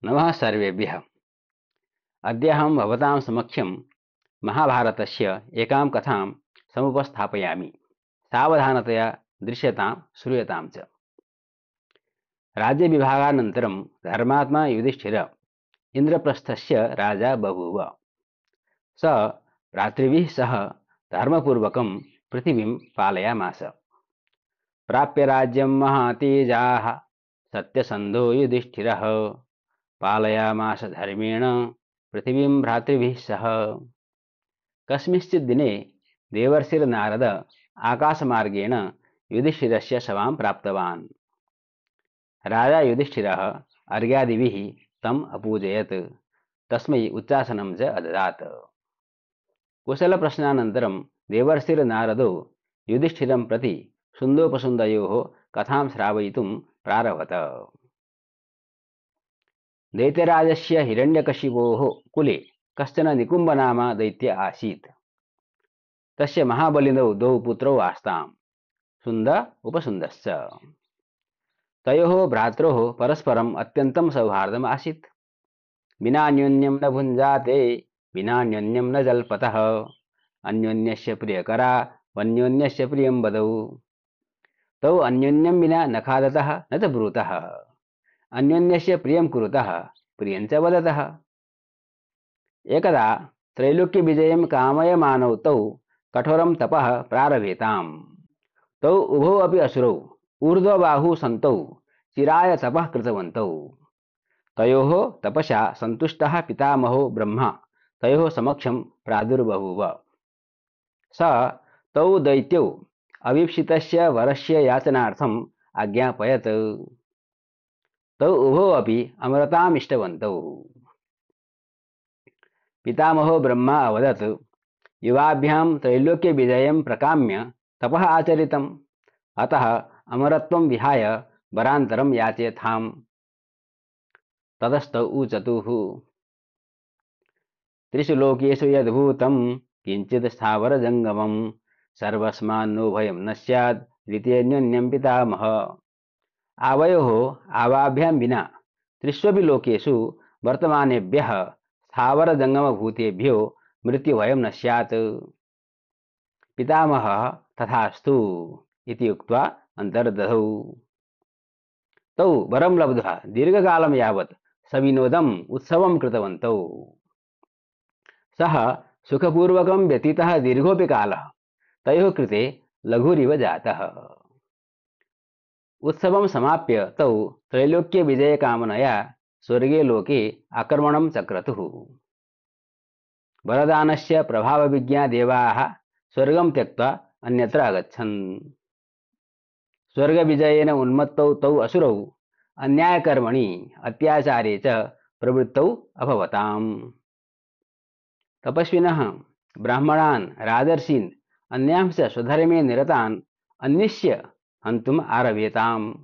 नमः सर्वेभ्यः। अद्य अहं भवतां समक्षं महाभारतस्य एकां कथां समुपस्थापयामि। सावधानतया दृश्यतां श्रूयतां च। राज्यविभागानन्तरं धर्मात्मा युधिष्ठिर इन्द्रप्रस्थस्य राजा बभूव। स भ्रातृभिः सह धर्मपूर्वकं पृथिवीं पालयामास। प्राप्य राज्यं महातेजाः सत्यसन्धो युधिष्ठिरः पालयामास धर्मेण पृथिवीं भ्रातृभिः सह। कस्मिंश्चित् दिने देवर्षिर्नारद आकाशमार्गेण युधिष्ठिरस्य सभां प्राप्तवान्। राजा युधिष्ठिरः अर्घ्यादिभिः तम् अपूजयत्, तस्मै उच्चासनं च अददात्। कुशलप्रश्नानन्तरं देवर्षिर्नारदो युधिष्ठिरं प्रति सुन्दोपसुन्दयोः कथां श्रावयितुं प्रारभत। दैत्यराजस्य हिरण्यकशिपोः कुले कश्चन निकुम्बनामा दैत्य आसीत्। तस्य महाबलिनौ द्वौ पुत्रौ आस्ताम्, सुन्द उपसुन्दश्च। तयोः भ्रात्रोः परस्परम् अत्यन्तं सौहार्दम् आसीत्। विनान्योन्यं न भुञ्जाते विनान्योन्यं न जल्पतः, अन्योन्यस्य प्रियकरा वन्योन्यस्य प्रियं वदौ। तौ अन्योन्यं विना न खादतः न च ब्रूतः, अन्योन्यस्य प्रियं कुरुतः प्रियं च वदतः। एकदा त्रैलोक्यविजयं कामयमानौ तौ कठोरं तपः प्रारभेताम्। तौ उभौ अपि असुरौ ऊर्ध्वबाहु सन्तौ चिराय तपः कृतवन्तौ। तयोः तपसा सन्तुष्टः पितामहो ब्रह्मा तयोः समक्षं प्रादुर्बभूव। स तौ दैत्यौ अवीप्सितस्य वरस्य याचनार्थम् आज्ञापयत्। तौ उभौ अपि अमरताम् इष्टवन्तौ। पितामहो ब्रह्मा अवदत्, युवाभ्यां त्रैलोक्यविजयं प्रकाम्य तपः आचरितम्, अतः अमरत्वं विहाय वरान्तरं याचेथाम्। ततस्तौ ऊचतुः, त्रिषु लोकेषु यद्भूतं किञ्चित् स्थावरजङ्गमं सर्वस्मान्नो भयं न स्यात् द्वितीयन्योन्यं पितामह। आवयोः आवाभ्यां विना त्रिष्वपि लोकेषु वर्तमानेभ्यः स्थावरजङ्गमभूतेभ्यो मृत्युभयं न स्यात्। पितामहः तथास्तु इति उक्त्वा अन्तर्दधौ। तौ वरं लब्ध्वा दीर्घकालं यावत् सविनोदम् उत्सवं कृतवन्तौ। सः सुखपूर्वकं व्यतीतः दीर्घोऽपि कालः तयोः कृते लघुरिव जातः। उत्सवं समाप्य तौ त्रैलोक्यविजयकामनया स्वर्गे लोके आक्रमणं चक्रतुः। वरदानस्य प्रभावविज्ञा देवाः स्वर्गं त्यक्त्वा अन्यत्र अगच्छन्। स्वर्गविजयेन उन्मत्तौ तौ असुरौ अन्यायकर्मणि अत्याचारे च प्रवृत्तौ अभवताम्। तपस्विनः ब्राह्मणान् राजर्षीन् अन्यांश्च स्वधर्मे निरतान् अन्विष्य हन्तुम् आरभेताम्।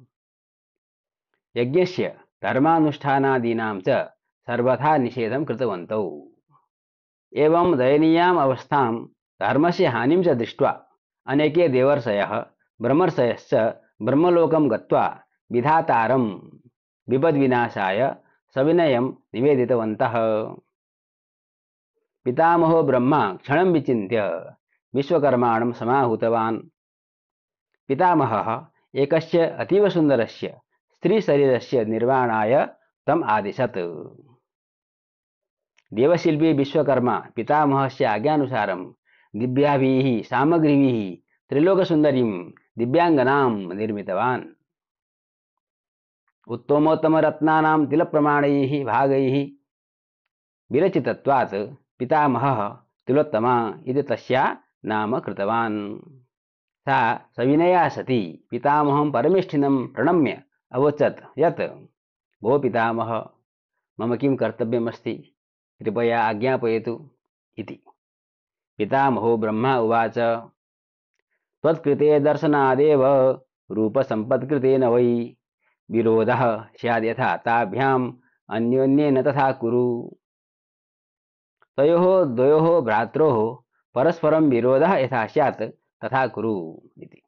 यज्ञस्य धर्मानुष्ठानादीनां च सर्वथा निषेधं कृतवन्तौ। एवं दयनीयाम् अवस्थां धर्मस्य हानिं च दृष्ट्वा अनेके देवर्षयः ब्रह्मर्षयश्च ब्रह्मलोकं गत्वा विधातारं विपद्विनाशाय सविनयं निवेदितवन्तः। पितामहो ब्रह्मा क्षणं विचिन्त्य विश्वकर्माणं समाहूतवान्। पितामहः एकस्य अतीव सुन्दरस्य स्त्रीशरीरस्य निर्माणाय तम् आदिशत्। देवशिल्पी विश्वकर्मा पितामहस्य आज्ञानुसारं दिव्याभिः सामग्रीभिः त्रिलोकसुन्दरीं दिव्याङ्गनां निर्मितवान्। उत्तमोत्तमरत्नानां तिलप्रमाणैः भागैः विरचितत्वात् पितामहः तिलोत्तमा इति तस्या नाम कृतवान्। सा सविनया सती पितामहं परमेष्ठिनं प्रणम्य अवोचत् यत्, भो पितामह, मम किं कर्तव्यमस्ति, कृपया आज्ञापयतु इति। पितामहो ब्रह्मा उवाच, त्वत्कृते दर्शनादेव रूपसम्पत्कृतेन वै विरोधः स्याद् यथा ताभ्याम् अन्योन्येन तथा कुरु। तयोः द्वयोः भ्रात्रोः परस्परं विरोधः यथा स्यात् तथा कुरु इति।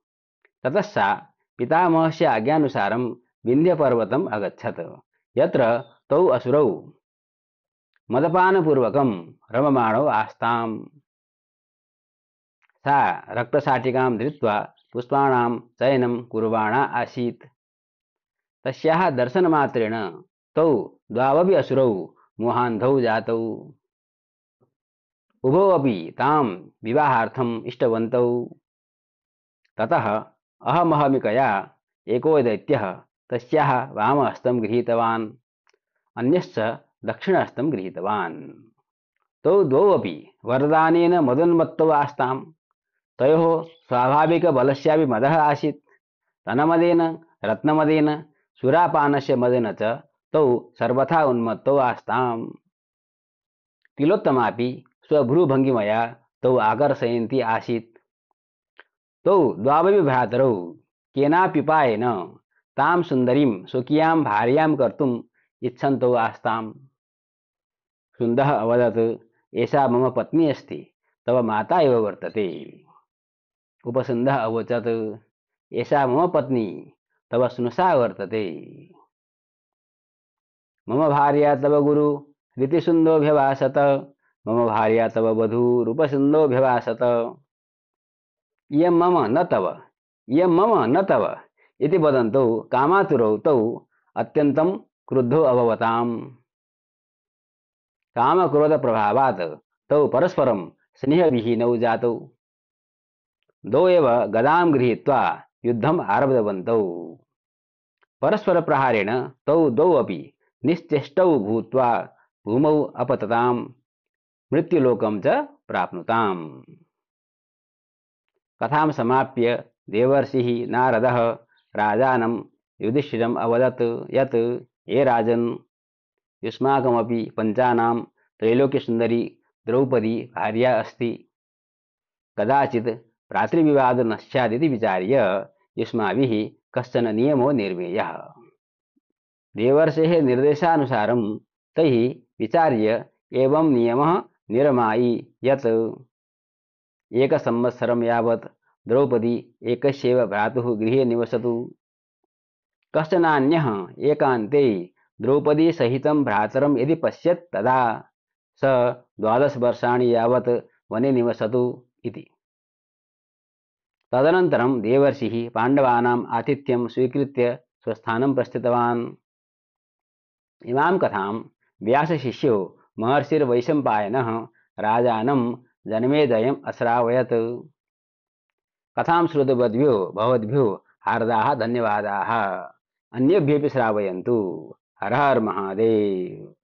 ततः सा पितामहस्य आज्ञानुसारं विन्ध्यपर्वतम् अगच्छत्, यत्र तौ असुरौ मदपानपूर्वकं रममाणौ आस्ताम्। सा रक्तशाटिकां धृत्वा पुष्पाणां चयनं कुर्वाणा आसीत्। तस्याः दर्शनमात्रेण तौ द्वावपि असुरौ मोहान्धौ जातौ। उभौ अपि तां विवाहार्थम् इष्टवन्तौ। ततः अहमहमिकया एको दैत्यः तस्याः वामहस्तं गृहीतवान्, अन्यश्च दक्षिणहस्तं गृहीतवान्। तौ द्वौ अपि वरदानेन मदोन्मत्तौ आस्ताम्। तयोः स्वाभाविकबलस्यापि मदः आसीत्। धनमदेन रत्नमदेन सुरापानस्य मदेन च तौ सर्वथा उन्मत्तौ आस्ताम्। तिलोत्तमापि स्वभ्रूभङ्गिमया तौ आकर्षयन्ती आसीत्। तौ द्वावपि भ्रातरौ केनाप्युपायेन तां सुन्दरीं स्वकीयां भार्यां कर्तुम् इच्छन्तौ आस्ताम्। सुन्दः अवदत्, एषा मम पत्नी अस्ति, तव माता एव वर्तते। उपसुन्दः अवोचत्, एषा मम पत्नी, तव स्नुषा वर्तते। मम भार्या तव गुरु रीतिसुन्दोऽभ्यभाषत, मम भार्या तव वधू रूपसुन्दोऽभ्यभाषत। इयं मम न तव, इयं मम न तव इति वदन्तौ कामातुरौ तौ अत्यन्तं क्रुद्धौ अभवताम्। कामक्रोधप्रभावात् तौ परस्परं स्नेहविहीनौ जातौ। द्वौ एव गदां गृहीत्वा युद्धम् आरब्धवन्तौ। परस्परप्रहारेण तौ द्वौ अपि निश्चेष्टौ भूत्वा भूमौ अपतताम्, मृत्युलोकं च प्राप्नुताम्। कथां समाप्य देवर्षिः नारदः राजानं युधिष्ठिरम् अवदत् यत्, हे राजन्, युष्माकमपि पञ्चानां त्रैलोक्यसुन्दरी द्रौपदी भार्या अस्ति। कदाचित् भ्रातृविवादो न स्यादिति विचार्य युष्माभिः कश्चन नियमो निर्मेयः। देवर्षेः निर्देशानुसारं तैः विचार्य एवं नियमः निर्मायि यत् एकसंवत्सरं यावत् द्रौपदी एकस्यैव भ्रातुः गृहे निवसतु। कश्चनान्यः एकान्ते द्रौपदी सहितं भ्रातरं यदि पश्येत् तदा स 12 वर्षाणि यावत् वने निवसतु इति। तदनन्तरं देवर्षिः पाण्डवानाम् आतिथ्यं स्वीकृत्य स्वस्थानं प्रस्थितवान्। इमां कथां व्यासशिष्यो महर्षिर्वैशम्पायनः राजानं जनमेजयम् अश्रावयत्। कथां श्रुतवद्भ्यो भवद्भ्यो हार्दाः धन्यवादाः। अन्येभ्योऽपि श्रावयन्तु। हर हर महादेव।